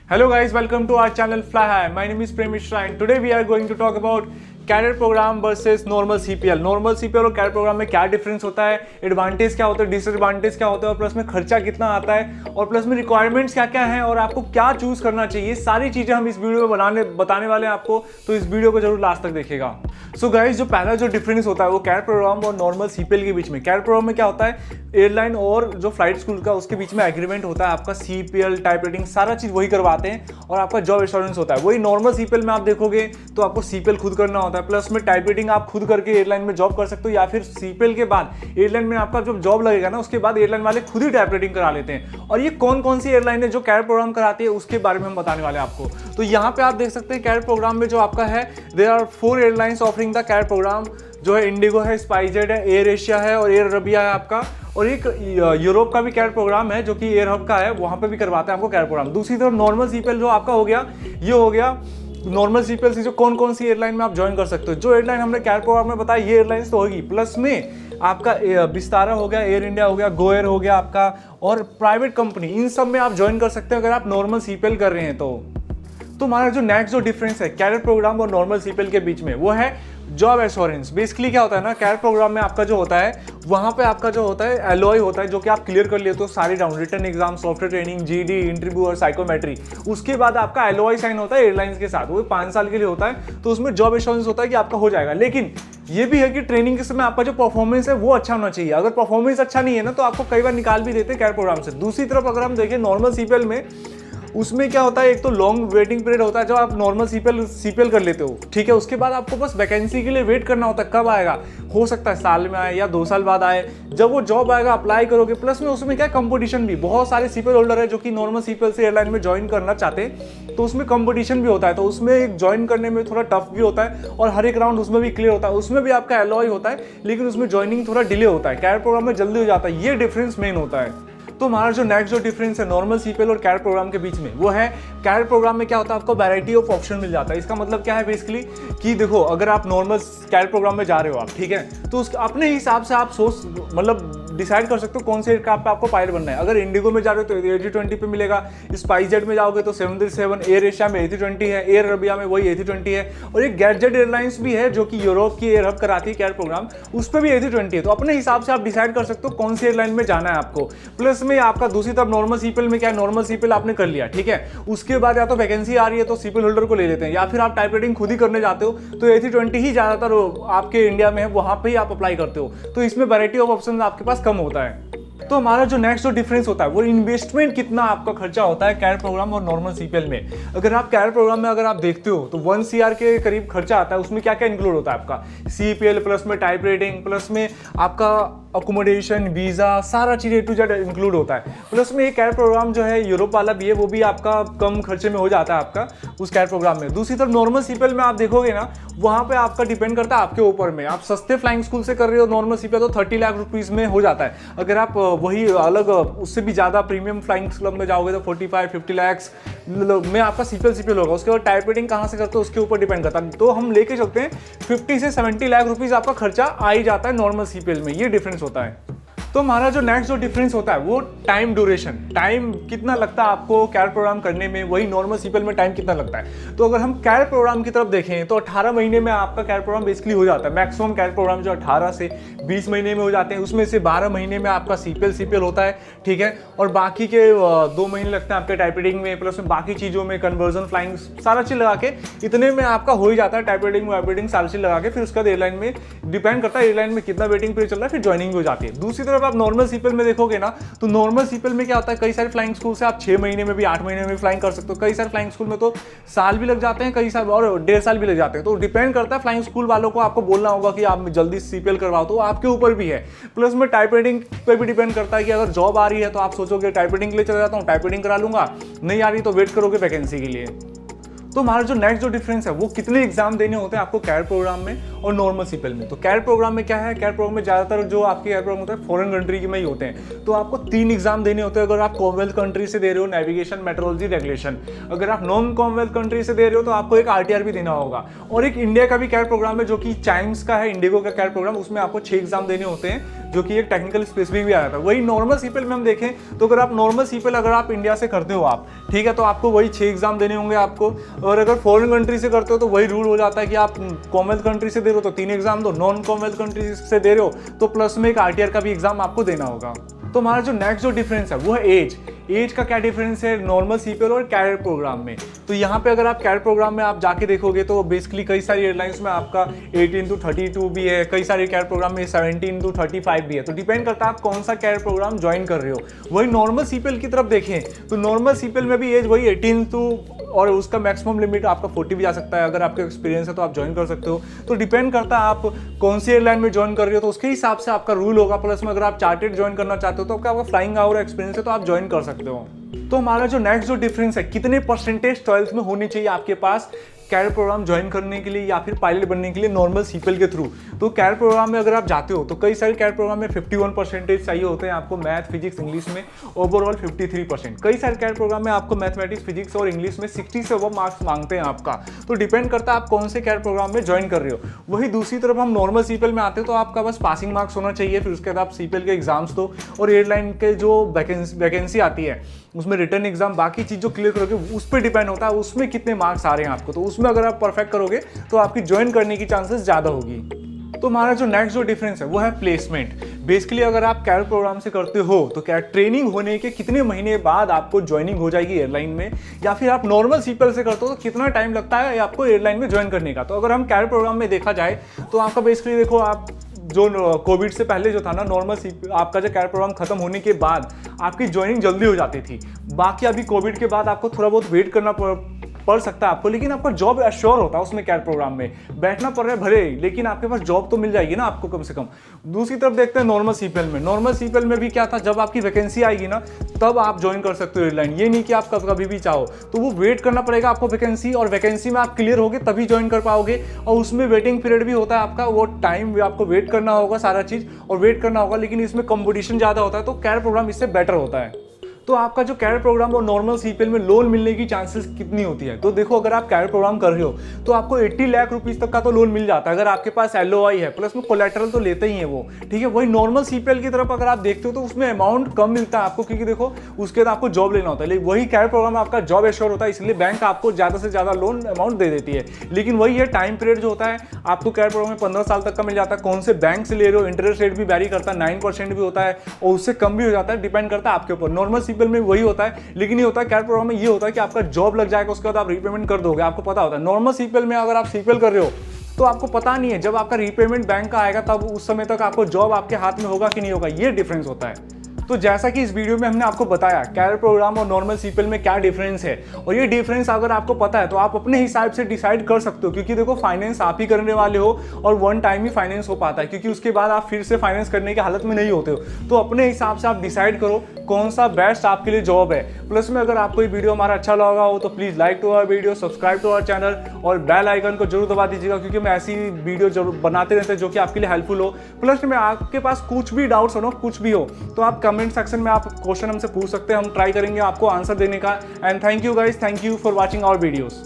Hello guys, welcome to our channel Fly High. My name is Prem Mishra and today we are going to talk about cadet programme versus normal CPL. Normal CPL और cadet programme में क्या difference होता है, advantage क्या होता है, disadvantage क्या होता है, और प्लस में खर्चा कितना आता है, और प्लस में रिक्वायरमेंट्स क्या क्या हैं, और आपको क्या चूज करना चाहिए, सारी चीजें हम इस वीडियो में बताने वाले हैं आपको। तो इस वीडियो को जरूर लास्ट तक देखिएगा। सो गाइस, जो पहला जो डिफरेंस होता है वो कैडेट प्रोग्राम और नॉर्मल सीपीएल के बीच में। कैडेट प्रोग्राम में क्या होता है, एयरलाइन और जो फ्लाइट स्कूल का उसके बीच में एग्रीमेंट होता है, आपका सीपीएल टाइप रेटिंग सारा चीज वही करवाते हैं, और आपका जॉब एश्योरेंस होता है। वही नॉर्मल सीपीएल में आप देखोगे तो आपको सीपीएल खुद करना होता है, प्लस में टाइप रेटिंग आप खुद करके एयरलाइन में जॉब कर सकते हो, या फिर सीपीएल के बाद एयरलाइन में आपका जब जॉब लगेगा ना, उसके बाद एयरलाइन वाले खुद ही टाइप रेटिंग करा लेते हैं। और ये कौन कौन सी एयरलाइन है जो कैडेट प्रोग्राम कराती है उसके बारे में हम बताने वाले हैं आपको। तो यहाँ पे आप देख सकते हैं कैडेट प्रोग्राम में जो आपका है, there are 4 airlines offering the cadet programme, जो है इंडिगो है, स्पाइसजेट है, एयर एशिया है और एयर अरेबिया है आपका। और एक यूरोप का भी कैडेट प्रोग्राम है जो कि एयर हब का है, वहां पे भी करवाते हैं आपको कैडेट प्रोग्राम। दूसरी तरफ नॉर्मल सीपीएल जो आपका हो गया, ये हो गया नॉर्मल सीपीएल से जो कौन कौन सी एयरलाइन में आप ज्वाइन कर सकते हो। जो एयरलाइन हमने कैडेट प्रोग्राम में बताया ये एयरलाइंस तो होगी, प्लस में आपका विस्तारा हो गया, एयर इंडिया हो गया, गो एयर हो गया आपका, और प्राइवेट कंपनी, इन सब में आप ज्वाइन कर सकते हो अगर आप नॉर्मल सीपीएल कर रहे हैं तो हमारा जो नेक्स्ट जो डिफरेंस है कैडेट प्रोग्राम और नॉर्मल सीपीएल के बीच में वो है जॉब एश्योरेंस। बेसिकली क्या होता है ना, कैडेट प्रोग्राम में आपका जो होता है वहाँ पे आपका जो होता है एलओआई होता है, जो कि आप क्लियर कर लेते हो सारी round, written exam, software training, GD, interview और साइकोमेट्री। उसके बाद आपका एलओआई साइन होता है एयरलाइंस के साथ, वो 5 साल के लिए होता है। तो उसमें जॉब एश्योरेंस होता है कि आपका हो जाएगा, लेकिन ये भी है कि ट्रेनिंग के समय आपका जो परफॉर्मेंस है वो अच्छा होना चाहिए। अगर परफॉर्मेंस अच्छा नहीं है ना तो आपको कई बार निकाल भी देते हैं कैडेट प्रोग्राम से। दूसरी तरफ अगर हम देखें नॉर्मल सीपीएल में, उसमें क्या होता है, एक तो लॉन्ग वेटिंग पीरियड होता है जब आप नॉर्मल सीपीएल कर लेते हो, ठीक है। उसके बाद आपको बस वैकेंसी के लिए वेट करना होता है, कब आएगा, हो सकता है साल में आए या 2 साल बाद आए। जब वो जॉब आएगा अप्लाई करोगे, प्लस में उसमें क्या कंपटीशन भी, बहुत सारे सीपीएल होल्डर है जो कि नॉर्मल सीपीएल से एयरलाइन में ज्वाइन करना चाहते हैं, तो उसमें कंपटीशन भी होता है। तो उसमें एक ज्वाइन करने में थोड़ा टफ भी होता है, और हर एक राउंड उसमें भी क्लियर होता है। उसमें भी आपका एलओआई होता है, लेकिन उसमें ज्वाइनिंग थोड़ा डिले होता है। कैडेट प्रोग्राम में जल्दी हो जाता है, ये डिफरेंस मेन होता है। तो हमारा जो नेक्स्ट जो डिफरेंस है नॉर्मल सीपीएल और कैडेट प्रोग्राम के बीच में वो है, कैडेट प्रोग्राम में क्या होता है, आपको वैरायटी ऑफ ऑप्शन मिल जाता है। इसका मतलब क्या है बेसिकली कि देखो, अगर आप नॉर्मल कैडेट प्रोग्राम में जा रहे हो आप, ठीक है, तो अपने हिसाब से आप सोच मतलब डिसाइड कर सकते हो कौन से एयरक्राफ्ट पे आपको पायलट बनना है। अगर इंडिगो में जा रहे हो तो A320 पे मिलेगा, स्पाइसजेट में जाओगे तो 737, एयर एशिया में A320 है, एयर अरेबिया में वही A320 है, और एक गैजेट एयरलाइंस भी है जो कि यूरोप की एयर हब कराती है कैडेट प्रोग्राम, उस पर भी A320 है। तो अपने हिसाब से आप डिसाइड कर सकते हो कौन सी एयरलाइन में जाना है आपको। प्लस में आपका दूसरी तरफ नॉर्मल सीपीएल में क्या है, नॉर्मल सीपीएल आपने कर लिया, ठीक है, उसके बाद या तो वैकेंसी आ रही है तो सीपीएल होल्डर को ले लेते हैं, या फिर आप टाइप रेटिंग खुद ही करने जाते हो तो A320 ही ज्यादातर आपके इंडिया में है, वहां पे ही आप अप्लाई करते हो। तो इसमें वैरायटी ऑफ ऑप्शन आपके पास कम होता है। तो हमारा जो नेक्स्ट जो डिफरेंस होता है वो इन्वेस्टमेंट कितना आपका खर्चा होता है कैडेट प्रोग्राम और नॉर्मल सीपीएल में। अगर आप कैडेट प्रोग्राम में अगर आप देखते हो तो 1 CR के करीब खर्चा आता है। उसमें क्या क्या इंक्लूड होता है, आपका सीपीएल, प्लस में टाइप रेटिंग, प्लस में आपका अकोमोडेशन, वीजा, सारा चीज A to Z इंक्लूड होता है। प्लस में एक कैडेट प्रोग्राम जो है यूरोप वाला भी है, वो भी आपका कम खर्चे में हो जाता है आपका उस कैडेट प्रोग्राम में। दूसरी तरफ नॉर्मल सीपीएल में आप देखोगे ना, वहां पे आपका डिपेंड करता है आपके ऊपर में। आप सस्ते फ्लाइंग स्कूल से कर रहे हो नॉर्मल सीपीएल तो 30 लाख रुपीज में हो जाता है। अगर आप वही अलग उससे भी ज्यादा प्रीमियम फ्लाइंग क्लब में जाओगे तो 45-50 लाख में आपका सीपीएल होगा। उसके बाद टाइप रेटिंग कहाँ से करते हो उसके ऊपर डिपेंड करता है। तो हम लेके चलते हैं 50 से 70 लाख रुपीज आपका खर्चा आ ही जाता है नॉर्मल सीपीएल में, ये डिफरेंस होता है। तो हमारा जो नेक्स्ट जो डिफरेंस होता है वो टाइम ड्यूरेशन, टाइम कितना लगता है आपको कैडेट प्रोग्राम करने में, वही नॉर्मल सीपीएल में टाइम कितना लगता है। तो अगर हम कैडेट प्रोग्राम की तरफ देखें तो 18 महीने में आपका कैडेट प्रोग्राम बेसिकली हो जाता है। मैक्सिमम कैडेट प्रोग्राम जो 18 से 20 महीने में हो जाते हैं, उसमें से 12 महीने में आपका सीपीएल होता है, ठीक है, और बाकी के 2 महीने लगते हैं आपके टाइप रेटिंग में, प्लस में बाकी चीज़ों में कन्वर्जन, फ्लाइंग, सारा चीज़ लगा के इतने में आपका हो ही जाता है टाइप रेटिंग, वाइप रेटिंग, सारी चीज़ लगा के। फिर उसका एयरलाइन में डिपेंड करता है एयरलाइन में कितना वेटिंग पीरियड चल रहा है, फिर ज्वाइनिंग हो जाती है। दूसरी तरफ आप नॉर्मल सीपीएल में देखोगे ना, तो नॉर्मल सीपीएल में क्या होता है, कई सारे फ्लाइंग स्कूल से आप 6 महीने में भी 8 महीने में भी फ्लाइंग कर सकते हो। कई सारे फ्लाइंग स्कूल में तो साल भी लग जाते हैं, कई साल और 1.5 साल भी लग जाते हैं। तो डिपेंड करता है फ्लाइंग स्कूल वालों को, आपको बोलना होगा कि आप जल्दी सीपीएल करवाओ, तो आपके ऊपर भी है। प्लस में टाइप रेटिंग पे भी डिपेंड करता है कि अगर जॉब आ रही है तो आप सोचोगे टाइप रेटिंग के लिए चला जाता हूँ, टाइप रेटिंग करा लूंगा, नहीं आ रही तो वेट करोगे वैकेंसी के लिए। तो हमारा जो नेक्स्ट जो डिफरेंस है वो कितने एग्जाम देने होते हैं आपको कैडेट प्रोग्राम में और नॉर्मल सीपीएल में। तो कैडेट प्रोग्राम में क्या है, कैडेट प्रोग्राम में ज्यादातर जो आपके कैडेट प्रोग्राम होता है फॉरेन कंट्री में ही होते हैं। तो आपको 3 एग्जाम देने होते हैं। अगर आप कॉमनवेल्थ कंट्री से दे रहे हो, नेविगेशन, मेट्रोलॉजी, रेगुलेशन। अगर आप नॉन कॉमनवेल्थ कंट्री से दे रहे हो तो आपको एक RTR भी देना होगा। और एक इंडिया का भी कैडेट प्रोग्राम है जो कि चाइम्स का है, इंडिगो का कैडेट प्रोग्राम, उसमें आपको 6 एग्जाम देने होते हैं। जो कि एक टेक्निकल स्पेसिफिक भी आ जाता है। वही नॉर्मल सीपीएल में हम देखें तो अगर आप नॉर्मल सीपीएल अगर आप इंडिया से करते हो आप, ठीक है, तो आपको वही 6 एग्जाम देने होंगे आपको। और अगर फॉरेन कंट्री से करते हो तो वही रूल हो जाता है कि आप कॉमनवेल्थ कंट्री से दे रहे हो तो 3 एग्जाम दो, नॉन कॉमनवेल्थ कंट्री से दे रहे हो तो प्लस में एक आरटीआर का भी एग्जाम आपको देना होगा। तो हमारा जो नेक्स्ट जो डिफरेंस है वो है एज का क्या डिफरेंस है नॉर्मल सीपीएल और कैरियर प्रोग्राम में। तो यहाँ पे अगर आप कैरियर प्रोग्राम में आप जाके देखोगे तो बेसिकली कई सारी एयरलाइंस में आपका 18 to 32 भी है, कई सारे कैरियर प्रोग्राम में 17 to 35 भी है। तो डिपेंड करता है आप कौन सा कैरियर प्रोग्राम ज्वाइन कर रहे हो। वही नॉर्मल सीपीएल की तरफ देखें तो नॉर्मल सीपीएल में भी एज वही 18 to, और उसका मैक्सिमम लिमिट आपका 40 भी जा सकता है। अगर आपका एक्सपीरियंस है तो आप ज्वाइन कर सकते हो। तो डिपेंड करता है आप कौन सी एयरलाइन में ज्वाइन कर रहे हो तो उसके हिसाब से आपका रूल होगा। प्लस में अगर आप चार्टेड ज्वाइन करना चाहते हो तो आपका फ्लाइंग आवर एक्सपीरियंस है तो आप ज्वाइन कर सकते हो। तो हमारा जो नेक्स्ट जो डिफरेंस है, कितने परसेंटेज 12th में होनी चाहिए आपके पास कैरियर प्रोग्राम ज्वाइन करने के लिए या फिर पायलट बनने के लिए नॉर्मल सीपीएल के थ्रू। तो कैरियर प्रोग्राम में अगर आप जाते हो तो कई सारे कैरियर प्रोग्राम में 51% चाहिए होते हैं आपको, मैथ फिजिक्स इंग्लिश में ओवरऑल 53%। कई सारे कैरियर प्रोग्राम में आपको मैथमेटिक्स फिजिक्स और इंग्लिश में 60 से वो मार्क्स मांगते हैं आपका। तो डिपेंड करता है आप कौन से कैरियर प्रोग्राम में ज्वाइन कर रहे हो। वही दूसरी तरफ हम नॉर्मल सीपीएल में आते हैं तो आपका बस पासिंग मार्क्स होना चाहिए, फिर उसके बाद आप सीपीएल के एग्जाम्स दो और एयरलाइन के जो वैकेंसी आती है उसमें रिटर्न एग्जाम बाकी चीज़ जो क्लियर करोगे उस पर डिपेंड होता है उसमें कितने मार्क्स आ रहे हैं आपको। तो उसमें अगर आप परफेक्ट करोगे तो आपकी ज्वाइन करने की चांसेस ज़्यादा होगी। तो हमारा जो नेक्स्ट जो डिफरेंस है वो है प्लेसमेंट। बेसिकली अगर आप कैरियर प्रोग्राम से करते हो तो क्या ट्रेनिंग होने के कितने महीने बाद आपको ज्वाइनिंग हो जाएगी एयरलाइन में, या फिर आप नॉर्मल सीपीएल से करते हो तो कितना टाइम लगता है आपको एयरलाइन में ज्वाइन करने का। तो अगर हम कैरियर प्रोग्राम में देखा जाए तो आपका बेसिकली देखो आप जो कोविड से पहले जो था ना नॉर्मल आपका जो कैरियर प्रोग्राम खत्म होने के बाद आपकी ज्वाइनिंग जल्दी हो जाती थी। बाकी अभी कोविड के बाद आपको थोड़ा बहुत वेट करना पड़ सकता है आपको, लेकिन आपका जॉब एश्योर होता है उसमें कैरियर प्रोग्राम में। बैठना पड़ रहा है भले, लेकिन आपके पास जॉब तो मिल जाएगी ना आपको कम से कम। दूसरी तरफ देखते हैं नॉर्मल सीपीएल में। नॉर्मल सीपीएल में भी क्या था, जब आपकी वैकेंसी आएगी ना तब आप ज्वाइन कर सकते हो एयरलाइन। ये नहीं कि आप कभी भी चाहो, तो वो वेट करना पड़ेगा आपको वैकेंसी, और वैकेंसी में आप क्लियर होगे तभी ज्वाइन कर पाओगे। और उसमें वेटिंग पीरियड भी होता है आपका, वो टाइम भी आपको वेट करना होगा, सारा चीज़ और वेट करना होगा। लेकिन इसमें कंपटीशन ज़्यादा होता है तो कैरियर प्रोग्राम इससे बेटर होता है। तो आपका जो कैरियर प्रोग्राम और नॉर्मल सीपीएल में लोन मिलने की चांसेस कितनी होती है। तो देखो अगर आप कैरियर प्रोग्राम कर रहे हो तो आपको 80 लाख रुपीस तक का तो लोन मिल जाता है अगर आपके पास LOI है, प्लस में कोलेटरल तो लेते ही है वो, ठीक है। वही नॉर्मल सीपीएल की तरफ अगर आप देखते हो तो उसमें अमाउंट कम मिलता है आपको, क्योंकि देखो उसके बाद आपको जॉब लेना होता है। लेकिन वही कैरियर प्रोग्राम में आपका जॉब एश्योर होता है, इसलिए बैंक आपको ज़्यादा से ज़्यादा लोन अमाउंट दे देती है। लेकिन वही है टाइम पीरियड जो होता है आपको कैरियर प्रोग्राम में 15 साल तक का मिल जाता है। कौन से बैंक से ले रहे हो, इंटरेस्ट रेट भी वैरी करता है, 9% भी होता है और उससे कम भी हो जाता है, डिपेंड करता है आपके ऊपर। नॉर्मल सीपीएल में वही होता है, लेकिन ये होता है कैरियर प्रोग्राम में ये होता है कि आपका जॉब लग जाएगा, उसके बाद आप रीपेमेंट कर दोगे, आपको पता होता है। नॉर्मल सीपीएल में अगर आप सीपीएल कर रहे हो तो आपको पता नहीं है, जब आपका रीपेमेंट बैंक का आएगा तब उस समय तक आपको जॉब आपके हाथ में होगा कि नहीं होगा, ये डिफरेंस होता है। तो जैसा कि इस वीडियो में हमने आपको बताया कैरियर प्रोग्राम और नॉर्मल सीपीएल में क्या डिफरेंस है, और ये डिफरेंस अगर आपको पता है तो आप अपने हिसाब से डिसाइड कर सकते हो, क्योंकि देखो फाइनेंस आप ही करने वाले हो और वन टाइम ही फाइनेंस हो पाता है, क्योंकि उसके बाद आप फिर से फाइनेंस करने की हालत में नहीं होते हो। तो अपने हिसाब से आप डिसाइड करो कौन सा बेस्ट आपके लिए जॉब है। प्लस में अगर आपको ये वीडियो हमारा अच्छा लगा हो तो please like to our video, subscribe to our channel और बेल आइकन को जरूर दबा दीजिएगा, क्योंकि मैं ऐसी वीडियो जरूर बनाते रहते हैं जो कि आपके लिए हेल्पफुल हो। प्लस में आपके पास कुछ भी डाउट्स हो ना, कुछ भी हो तो आप कमेंट सेक्शन में आप क्वेश्चन हमसे पूछ सकते हैं, हम ट्राई करेंगे आपको आंसर देने का। And thank you guys, thank you for watching our videos.